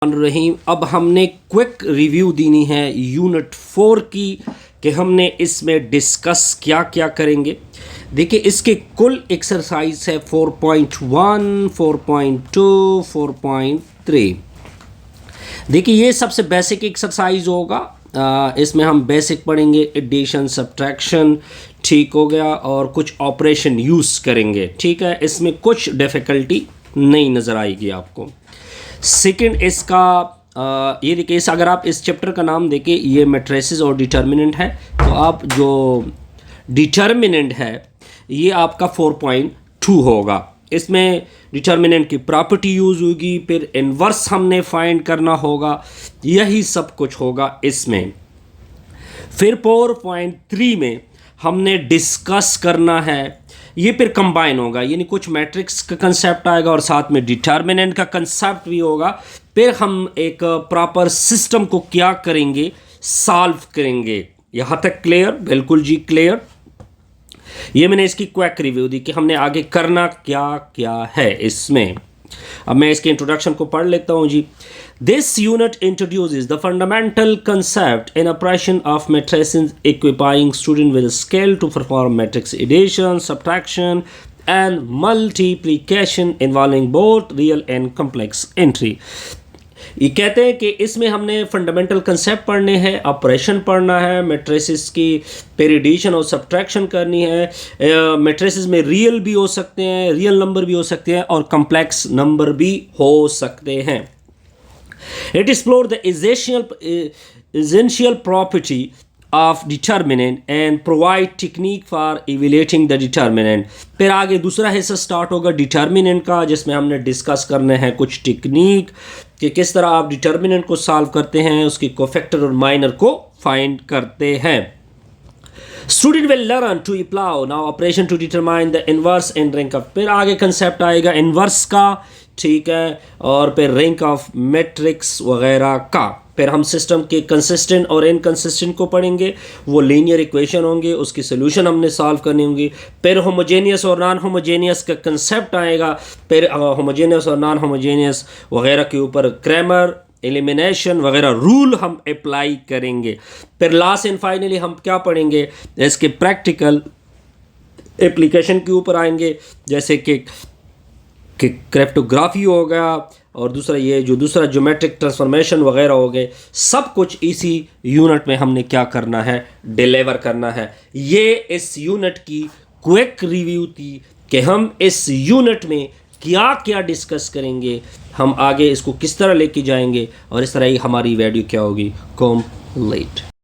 रहीम। अब हमने quick review देनी है यूनिट 4 की कि हमने इसमें डिस्कस क्या क्या करेंगे। देखिए इसके कुल एक्सरसाइज है 4.1, 4.2, 4.3। देखिए ये सबसे बेसिक एक्सरसाइज होगा। इसमें हम बेसिक पढ़ेंगे, एडिशन, सब्ट्रैक्शन, ठीक हो गया, और कुछ ऑपरेशन यूज़ करेंगे। ठीक है, इसमें कुछ डिफ़िकल्टी नहीं नज़र आएगी आपको। सेकंड इसका ये देखिए, अगर आप इस चैप्टर का नाम देखें, ये मैट्रिसेस और डिटर्मिनेंट है, तो आप जो डिटर्मिनेंट है ये आपका 4.2 होगा। इसमें डिटर्मिनेंट की प्रॉपर्टी यूज़ होगी, फिर इन्वर्स हमने फाइंड करना होगा, यही सब कुछ होगा इसमें। फिर 4.3 में हमने डिस्कस करना है, ये फिर कंबाइन होगा, यानी कुछ मैट्रिक्स का कंसेप्ट आएगा और साथ में डिटर्मिनेंट का कंसेप्ट भी होगा। फिर हम एक प्रॉपर सिस्टम को क्या करेंगे, सॉल्व करेंगे। यहाँ तक क्लियर? बिल्कुल जी क्लियर। ये मैंने इसकी क्विक रिव्यू दी कि हमने आगे करना क्या क्या है इसमें। अब मैं इसके इंट्रोडक्शन को पढ़ लेता हूँ जी। This unit introduces the fundamental concept in operation of matrices, equipping student with a skill to perform matrix addition, subtraction, and multiplication involving both real and complex entry. ये कहते हैं कि इसमें हमने फंडामेंटल कंसेप्ट पढ़ने हैं, ऑपरेशन पढ़ना है, मैट्रिसेस की फिर एडिशन और सब्ट्रैक्शन करनी है। मैट्रिसेस में रियल भी हो सकते हैं, रियल नंबर भी हो सकते हैं, और कम्प्लेक्स नंबर भी हो सकते हैं। It explored the essential property of determinant and provide technique for evaluating the determinant। फिर आगे दूसरा हिस्सा स्टार्ट होगा डिटर्मिनेंट का, जिसमें हमने डिस्कस करने हैं कुछ टेक्निक कि किस तरह आप डिटर्मिनेंट को सॉल्व करते हैं, उसकी कोफैक्टर और माइनर को फाइंड करते हैं। Student will learn to apply now operation to determine the inverse and rank of। फिर आगे कंसेप्ट आएगा इन्वर्स का, ठीक है, और फिर रैंक ऑफ मैट्रिक्स वगैरह का। फिर हम सिस्टम के कंसिस्टेंट और इनकंसिस्टेंट को पढ़ेंगे, वो लीनियर इक्वेशन होंगे, उसकी सोल्यूशन हमने सॉल्व करनी होंगी। फिर होमोजेनियस और नॉन होमोजेनियस का कंसेप्ट आएगा, फिर होमोजेनियस और नॉन होमोजेनियस वगैरह के ऊपर क्रैमर, एलिमिनेशन वगैरह रूल हम अप्लाई करेंगे। फिर लास्ट एंड फाइनली हम क्या पढ़ेंगे, इसके प्रैक्टिकल एप्लीकेशन के ऊपर आएंगे, जैसे कि क्रिप्टोग्राफी हो गया, और दूसरा ये जो दूसरा ज्योमेट्रिक ट्रांसफॉर्मेशन वगैरह हो गए। सब कुछ इसी यूनिट में हमने क्या करना है, डिलीवर करना है। ये इस यूनिट की क्विक रिव्यू थी कि हम इस यूनिट में क्या क्या डिस्कस करेंगे, हम आगे इसको किस तरह लेके जाएंगे, और इस तरह ही हमारी वीडियो क्या होगी, कंप्लीट।